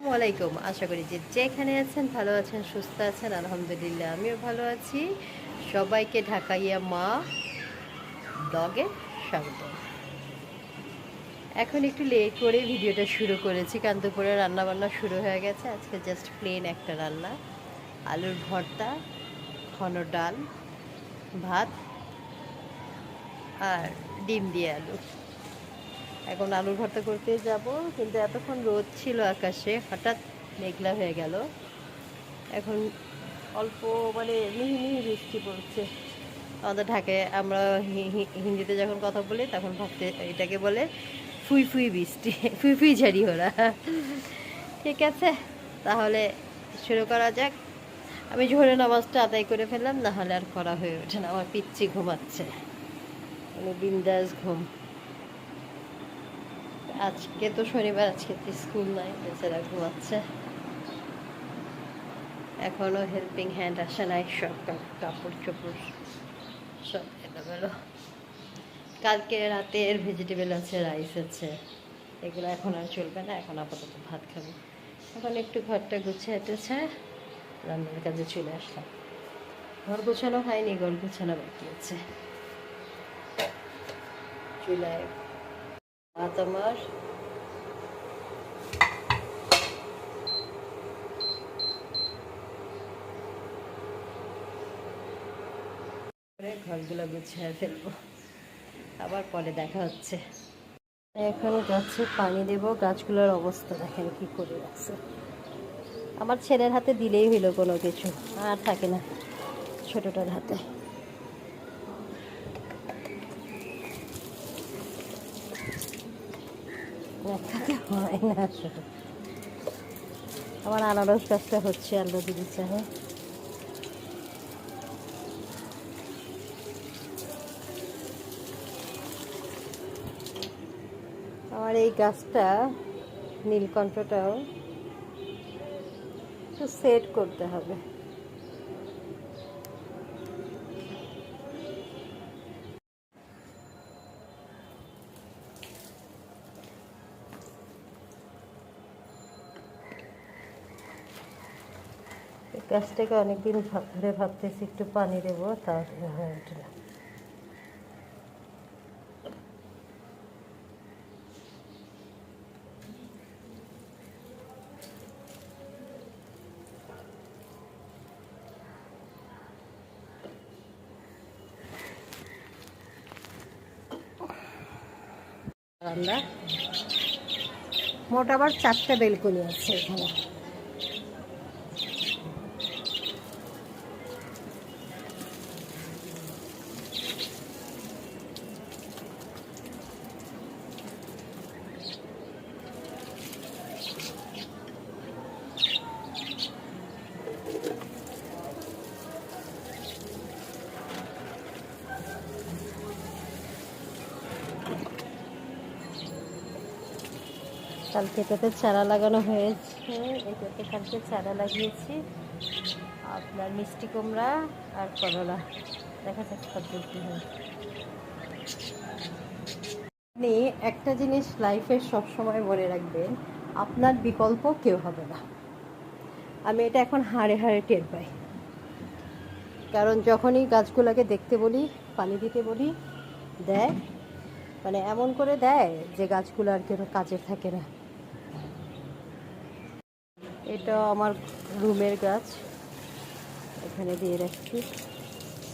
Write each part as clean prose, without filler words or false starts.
ওয়ালাইকুম, আশা করি যে যেখানে আছেন ভালো আছেন, সুস্থ আছেন। আলহামদুলিল্লাহ আমিও ভালো আছি। সবাইকে ঢাকাইয়া মা ব্লগে স্বাগত। এখন একটু লেট করে ভিডিওটা শুরু করেছি কারণ দুপুরে রান্নাবান্না শুরু হয়ে গেছে। আজকে জাস্ট প্লেন একটা রান্না, আলুর ভর্তা, ঘন ডাল, ভাত আর ডিম দিয়ে আলু। এখন আলুর ভর্তা করতে যাব, কিন্তু এতক্ষণ রোদ ছিল আকাশে, হঠাৎ মেঘলা হয়ে গেল। এখন অল্প মানে মিহি মিহি বৃষ্টি পড়ছে। আমাদের ঢাকায় আমরা হিন্দিতে যখন কথা বলি তখন ভাবতে এটাকে বলে ফুই ফুই বৃষ্টি, ফুই ফুই ঝাড়ি ওরা। ঠিক আছে, তাহলে শুরু করা যাক। আমি জোহরের নামাজটা আদায় করে ফেললাম, না হলে আর করা হয়ে ওঠে না। আমার পিচ্ছি ঘুমাচ্ছে, মানে বিন্দাস ঘুম। আজকে তো শনিবার, আজকে তো স্কুল নাই, বেচারা ঘুমাচ্ছে। এখনও হেল্পিং হ্যান্ড আসে নাই, সব কাপড় চোপড় সব এলোমেলো। কালকে রাতের ভেজিটেবল আছে, রাইস আছে, এগুলো এখন আর চলবে না। এখন আপাতত ভাত খাবো। এখন একটু ঘরটা গুছিয়ে টেছে রান্নার কাজে চলে আসলাম। ঘর গোছানো হয়নি, ঘর গোছানো বাকি আছে। চুলায় ভাত আমার, ঘরগুলো গুছিয়ে ফেলবো, আবার পরে দেখা হচ্ছে। এখন গাছে পানি দেব। গাছগুলোর অবস্থা দেখেন কি করে রাখছে। আমার ছেলের হাতে দিলেই হইলো কোনো কিছু, আর থাকে না ছোটটার হাতে। হয় না আসলে। আমার আনারস গাছটা হচ্ছে, আল্লাহ দিদি চাহে। আমার এই গাছটা, নীলকণ্ঠটাও একটু সেট করতে হবে। গাছটাকে অনেকদিন ধরে ভাবতেছি একটু পানি দেবো, তাহলে হয়ে ওঠে না। আমরা মোট আবার 4টা বেলকনি আছে এখানে। কালকে এটাতে চারা লাগানো হয়েছে, এটাতে কালকে চারা লাগিয়েছি। আপনার মিষ্টি কুমড়া আর করলা, দেখা যাক কতদূর কী হয়। আপনি একটা জিনিস লাইফে সবসময় মনে রাখবেন, আপনার বিকল্প কেউ হবে না। আমি এটা এখন হাড়ে হাড়ে টের পাই। কারণ যখনই গাছগুলোকে দেখতে বলি, পানি দিতে বলি, দেয়, মানে এমন করে দেয় যে গাছগুলো আর কেউ কাজের থাকে না। এটা আমার রুমের গাছ, এখানে দিয়ে রাখছি।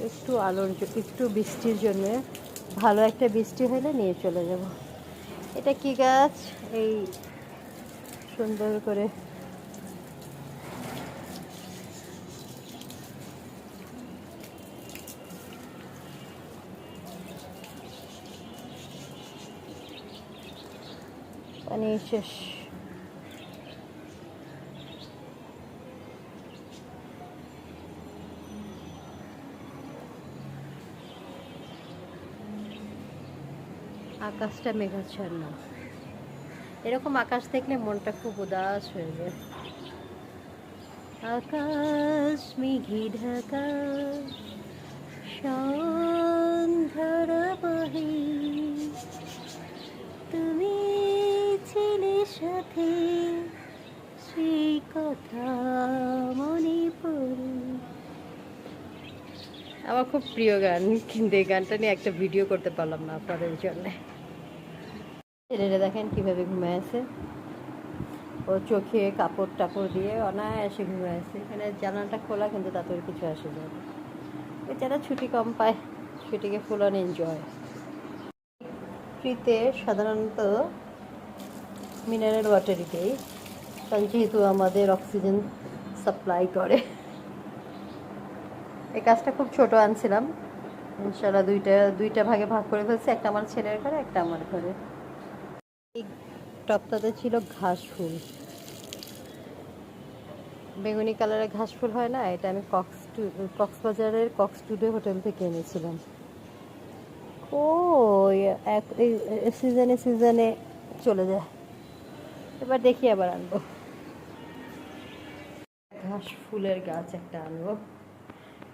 একটু আলোর, একটু বৃষ্টির জন্য, ভালো একটা বৃষ্টি হলে নিয়ে চলে যাব। এটা কি গাছ? এই সুন্দর করে পানি শেষ। আকাশটা মেঘাচ্ছন্ন, এরকম আকাশ দেখলে মনটা খুব উদাস হয়ে যায়। আকাশ মেঘে ঢাকা, সন্ধ্যার বহে, তুমি ছিলে সাথে কথা মনে পড়ে। আমার খুব প্রিয় গান, কিন্তু এই গানটা নিয়ে একটা ভিডিও করতে পারলাম না আপনাদের জন্য। ছেলেরা দেখেন কিভাবে ঘুমায় আছে, ও চোখে কাপড় টাপড় দিয়ে অনায়াসে ঘুমায় আছে। এখানে জানালাটা খোলা, কিন্তু তাতে ওর কিছু আসে যায় না। বেচারা ছুটি কম পায়, ছুটিকে ফুল অন এনজয়। ফ্রিতে সাধারণত মিনারেল ওয়াটারই দেই, কারণ যেহেতু আমাদের অক্সিজেন সাপ্লাই করে। এই কাজটা খুব ছোট আনছিলাম, ইনশাল্লাহ দুইটা ভাগে ভাগ করে ফেলছি, একটা আমার ছেলের ঘরে, একটা আমার ঘরে। এই টপটাতে ছিল ঘাস ফুল, বেগুনি কালারের ঘাস ফুল হয় না, এটা আমি কক্সবাজারের কক্সটুডে হোটেল থেকে এনেছিলাম। ও সিজনে সিজনে চলে যায়, এবার দেখি আবার আনবো। ঘাস ফুলের গাছ একটা আনবো,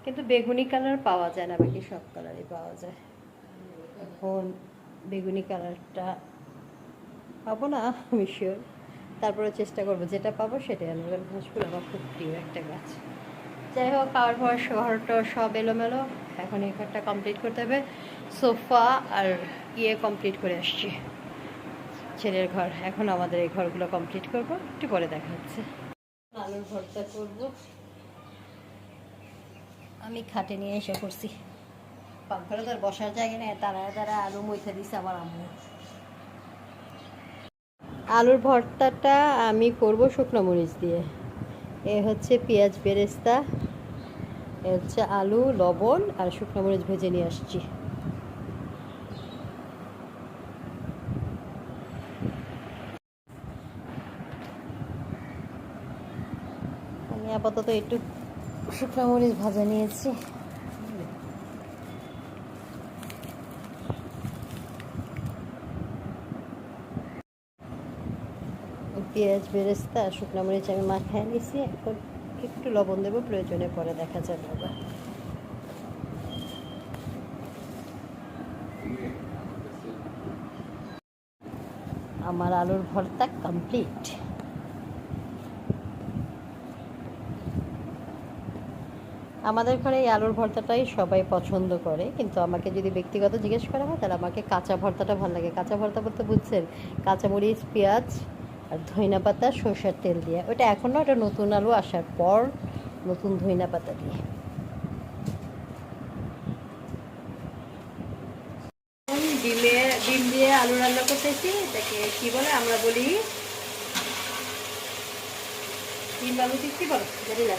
কিন্তু বেগুনি কালার পাওয়া যায় না, বাকি সব কালারই পাওয়া যায়। এখন বেগুনি কালারটা পাবো না আমি শিওর, তারপরে চেষ্টা করবো যেটা পাবো সেটাই আনবো। ঘাস ফুল আমার খুব প্রিয় একটা গাছ। যাই হোক, খাওয়ার পর শহরটা সব এলোমেলো, এখন এই ঘরটা কমপ্লিট করতে হবে। সোফা আর কমপ্লিট করে আসছি, ছেলের ঘর। এখন আমাদের এই ঘরগুলো কমপ্লিট করবো, একটু পরে দেখা হচ্ছে। আলুর ভর্তা করবো, আমি খাটে নিয়ে এসে করছি। পাকঘরে তো আর বসার জায়গা নেই, তারা আলু মুইতে দিছে আমার আম্মু। আলুর ভর্তাটা আমি করব শুকনো মরিচ দিয়ে। এ হচ্ছে পেঁয়াজ বেরেস্তা, এ হচ্ছে আলু, লবণ আর শুকনো মরিচ ভেজে নিয়ে আসছি। আমি আপাতত একটু শুকনো মরিচ ভাজা নিয়েছি। পেঁয়াজ বেরেস্তা আর শুকনো মরিচ আমি মাখায় নিয়েছি, এখন একটু লবণ দেবো, প্রয়োজনে পরে দেখা যাবে আবার। আমার আলুর ভর্তা কমপ্লিট। আমাদের ঘরে এই আলুর ভর্তাটাই সবাই পছন্দ করে, কিন্তু আমাকে যদি ব্যক্তিগত জিজ্ঞেস করা হয় তাহলে আমাকে কাঁচা ভর্তাটা ভালো লাগে। কাঁচা ভর্তা বলতে বুঝছেন, কাঁচামরিচ, পেঁয়াজ আর ধইনা পাতা, সরষের তেল দিয়ে। ওটা এখন না, ওটা নতুন আলু আসার পর নতুন ধইনা পাতা দিয়ে। ডিম দিয়ে আলু রান্না করতেছি, এটাকে কি বলে, আমরা বলি ডিম আলু কি বলো জানি না,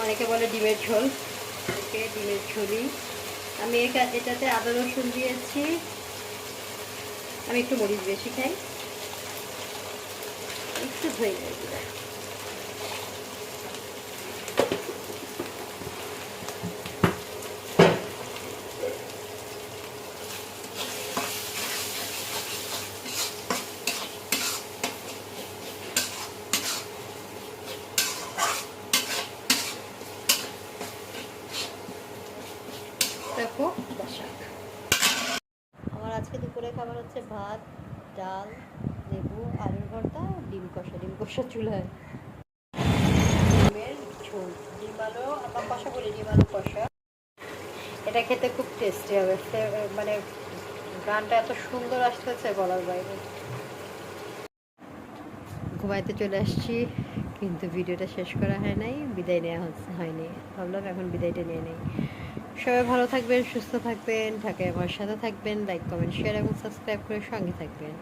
অনেকে বলে ডিমের ঝোল। ওকে, ডিমের ঝোলই। আমি এটাতে আদা রসুন দিয়েছি, আমি একটু মরিচ বেশি খাই, একটু ধুয়ে যাই। দেখো শাক। আমার আজকে দুপুরে খাবার হচ্ছে ভাত, ডাল, লেবু, আলুর ভর্তা, ডিম কষা চুলায়। ডিমের ঝোল, ডিম আলু, আমরা কষা বলি, ডিম আলু কষা। এটা খেতে খুব টেস্টি হবে, মানে গানটা এত সুন্দর আসতেছে বলার বাইরে। ঘুমাইতে চলে আসছি, কিন্তু ভিডিওটা শেষ করা হয় নাই, বিদায় নেওয়া হয়নি। ভাবলাম এখন বিদায়টা নিয়ে নেই। সবাই ভালো থাকবেন, সুস্থ থাকবেন, ঢাকায় আমার সাথে থাকবেন। লাইক, কমেন্ট, শেয়ার এবং সাবস্ক্রাইব করে সঙ্গে থাকবেন।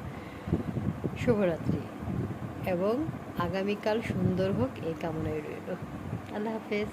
শুভরাত্রি এবং আগামীকাল সুন্দর হোক এই কামনায় রইল। আল্লাহ হাফেজ।